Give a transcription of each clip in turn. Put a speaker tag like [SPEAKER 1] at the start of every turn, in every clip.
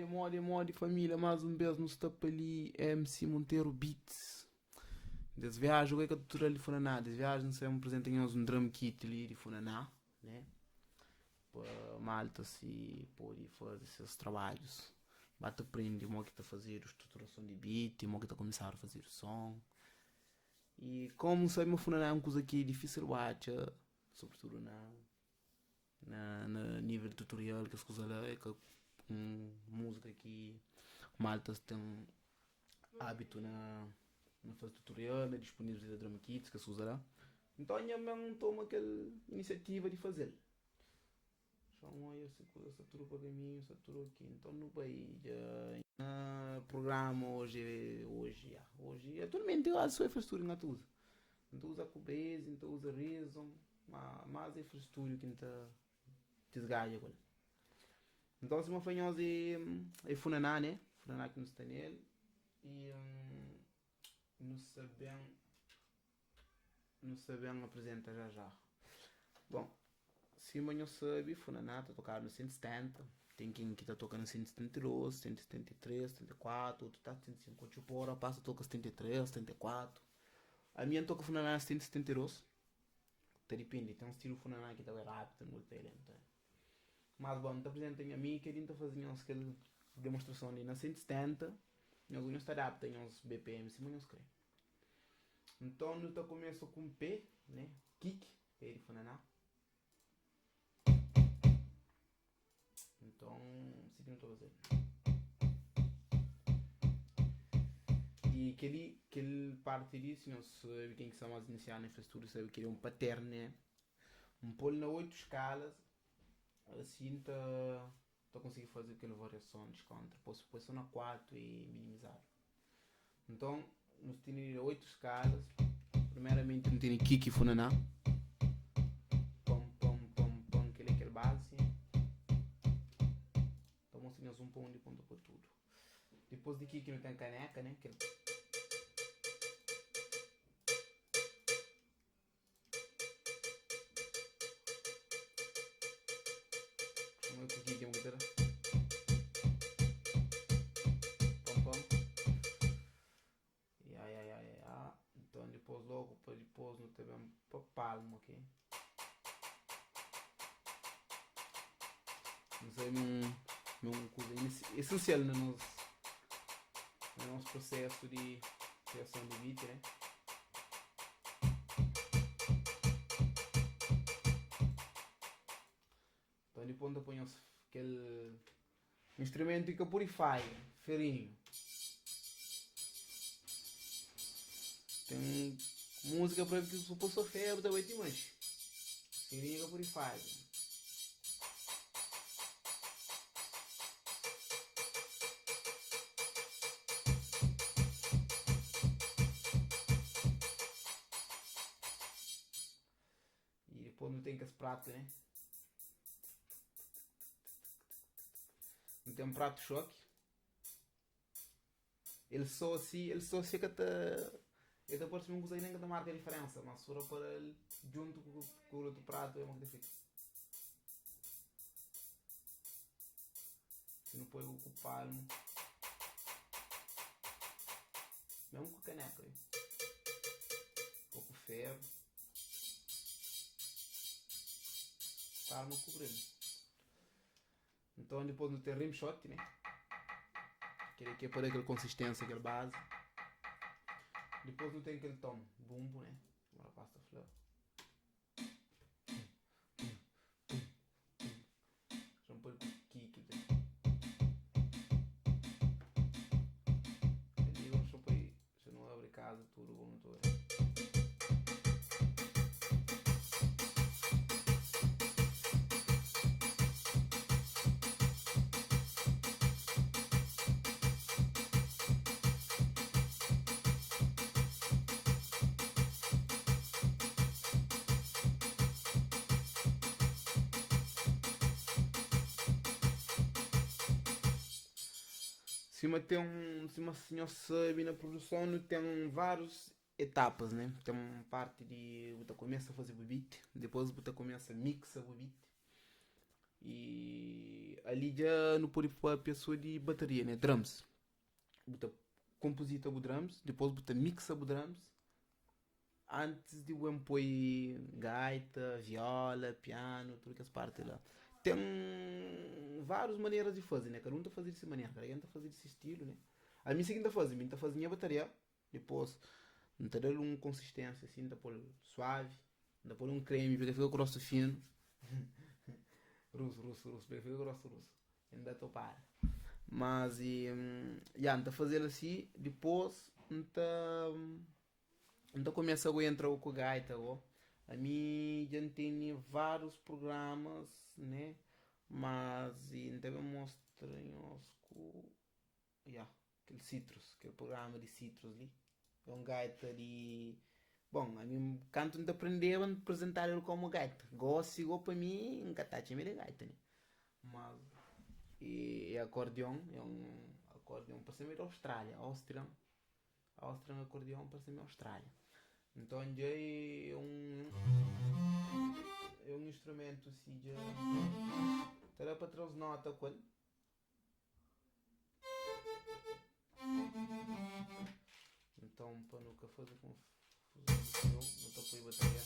[SPEAKER 1] mode, família, mais um beijo no stop ali, MC Monteiro Beats. Des viagens, o que é que a tutura ali funaná? Des viagens, não sei, me apresentem um drum kit ali de funaná, né? Para malta se pode fazer seus trabalhos. Bate aprende, mo que está a fazer a estruturação de beat, mo que está a começar a fazer o som. E como sei, meu funaná é uma coisa que é difícil, watcha, sobretudo na nível tutorial, que as coisas lá é que música que malta tem hábito na fase tutorial, na disponibilidade de drum kits que se usará. Então eu mesmo tomo aquela iniciativa de fazer. Então eu saturo para mim, saturo aqui. Então no país, programa hoje, atualmente eu acho que infraestrutura não usa. Então usa Cubase, então usa Reason, mas é infraestrutura que não desgaja agora. Então se uma fanhosa é funaná, né? Funaná que não está nele. E não sabem apresentar já. Bom, se amanhã sabe, funaná está a tocar no 170. Tem quem que está tocando no 172, 173, 74, outro está 150 por hora, passa a tocar 73, 74. A minha toca funaná 172. Depende, tem um estilo funaná que está rápido, muito lento. Mas bom, te apresentem a mim que a gente está fazendo aquela demonstração ali na 170. Em alguns está adapta em uns BPM, se não escreve. Então, eu começo com P, né? Kick, P de funaná. Então, se não estou fazendo. E aquele parte disso, não sabe quem que são as iniciais na infraestrutura, sabe que é um pattern, né? Um polo na 8 escalas, assim estou conseguindo fazer aquela variação de contra. Posso pôr só na 4 e minimizar. Então, nós temos 8 escalas. Primeiramente, nós temos kick e funaná. Pom, aquele base. Então, nós temos um pom de ponta por tudo. Depois de kick, nós temos caneca, né? Aquele... Como é que o kick é uma guitarra? Então depois logo para depois não tem para palmo aqui. Mas é uma coisa essencial no nosso processo de criação de beat, né? Então depois eu ponho aquele instrumento que é purify, ferinho. Tem música para que o posso febre também tem mais. Ferinho purify. E depois não tem que as pratos, né? Não tem um prato de choque. Ele só se que eu depois não usei nem que marca a diferença, mas se for para ele junto com o outro prato é uma que fica. Se não põe o palmo, mesmo com a caneca, ou com o ferro, palmo cobrindo. Então depois não tem rim shot, né? Que é para aquela consistência, aquela base. Depois não tem aquele tom, bumbo, né? Agora pasta flor. Já põe com kick. Ali vamos só põe, se não abre casa, tudo bom, tudo. Se uma senhora sabe na produção tem várias etapas, né? Tem uma parte de você começa a fazer o beat, depois você começa a mixar o beat E ali já não pode pôr a pessoa de bateria, né? Drums. Bota composita o drums, depois bota mixa o drums, antes de eu pôr gaita, viola, piano, todas as partes lá. Tem várias maneiras de fazer, né? Cada um está a fazer dessa maneira, cada um está a fazer desse estilo, né? A minha seguinte fase, minha está a fazer minha bateria, depois não está dando uma consistência assim, está pôr suave, está pôr um creme, porque fica grosso fino. Russo, porque fica grosso, russo. Ainda estou para. Mas, já, está a fazer assim, depois, então começa a entrar com a gaita, ó. A mim já tem vários programas, né? Mas então mostra com, yeah, aquele Citrus, aquele programa de Citrus ali. É um gaita de. Bom, a mim canto de aprender a apresentar ele como gaita. Gosto, igual para mim, um catache meio gaita, né? Mas, e acordeão, é um acordeão para ser meio da Austrália, Austrian acordeão para ser meio Austrália. Então é um instrumento assim de terá para trás nota qual então para nunca fazer confusão não estou para ir bateria.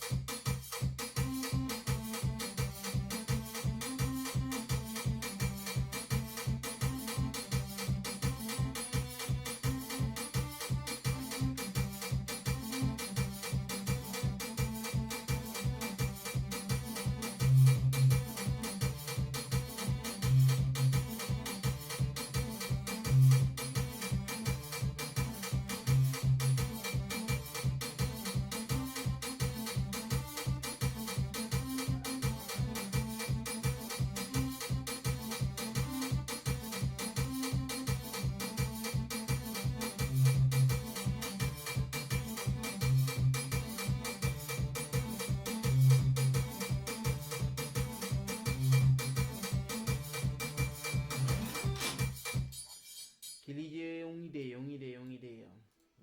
[SPEAKER 1] Que lhe é uma ideia.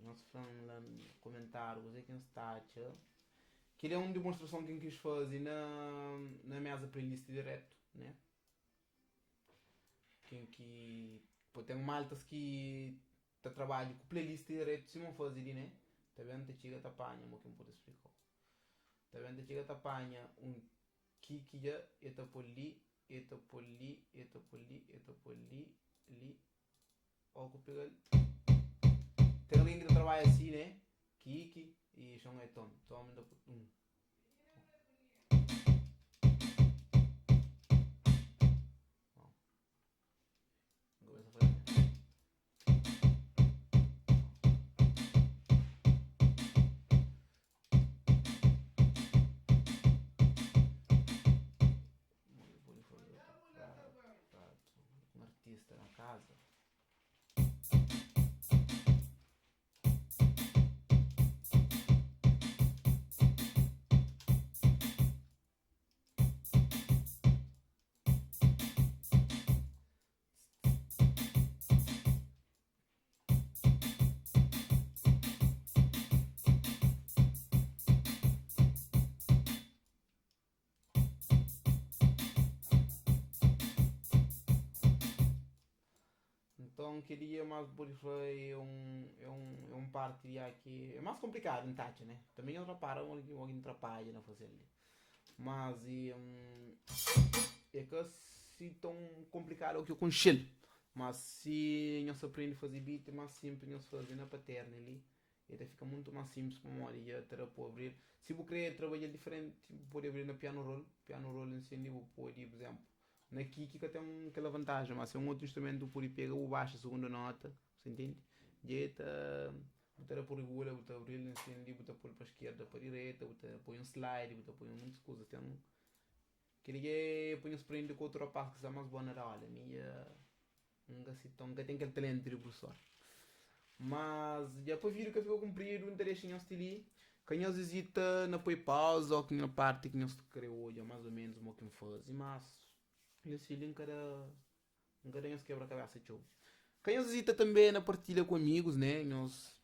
[SPEAKER 1] Nós falamos lá no comentário, você que está que ele é uma demonstração que eu quis fazer na minha playlist direto, né? Que pô, tem maltas que tá trabalho com playlist direto, se não fazer, né? Tá vendo? Te chega, te apanha, mas que não pode explicar. Tá vendo? Te chega, te apanha um kiki já, eta por ali, eta por ali, eta por ali, eta por ali, ali, ó, que pega. Tem alguém que trabalha assim, né? Kiki e chama é Tom. Tom ainda por começa a fazer. Um artista na casa. Então queria mais foi é um parte que é mais complicado em tátil, né? Também outra para alguém atrapalha na fazer ali. Mas é que se tão complicado o que eu conchelo. Mas se não se aprende a fazer beat, é mais simples não se fazer na paterna ali. E até fica muito mais simples para uma hora para abrir. Se você querer trabalhar diferente, pode abrir na piano roll. Piano roll ensina você pode, por exemplo, na Kiki que tem aquela vantagem, mas é um outro instrumento por pegar o baixo, a segunda nota, você entende? Dieta, botar por regula, botar abrir, ensina, botar por para a esquerda, para a direita, botar põe um slide, botar põe muitas coisas. Tem que ele põe os prende com outro rapaz que é mais bom na aula, minha nunca tem aquele talento de professor. Mas depois viram que ficou cumprido o interesse em estilo. Quem às vezes na põe pausa ou que na parte que nós criou, mais ou menos o que faz, mas esse filho nunca tem esse quebra-cabeça de show. Quem às vezes também na partilha com amigos, né? Nós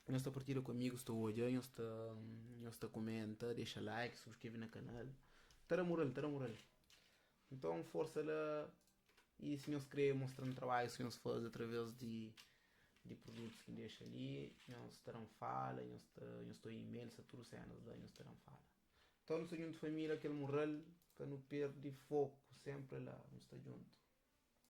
[SPEAKER 1] está partilha com amigos, estou hoje, nós está comenta, deixa like, subscreve no canal. Tara moral. Então, força lá. E se nós queremos mostrar um trabalho, se nós faz através de produtos que deixa ali, nós terão fala, nós estou em e-mail, se tudo cenas lá, nós terão fala. Então, nós somos de família, aquele moral, que não perde foco, sempre lá, nós está junto.